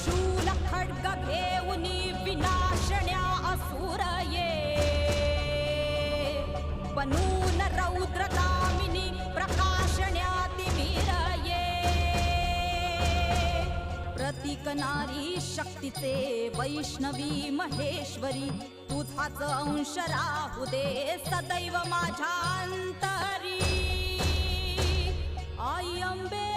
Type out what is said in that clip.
शूल खड्ग घेऊनी विनाशण्या असुर ये बनून रौद्रगामिनी प्रकाशण्या तिमिर ये प्रतीक नारी शक्तीचे वैष्णवी महेश्वरी तुझाच अंश राहू दे सदैव माझ्या अंतरी आई अंबे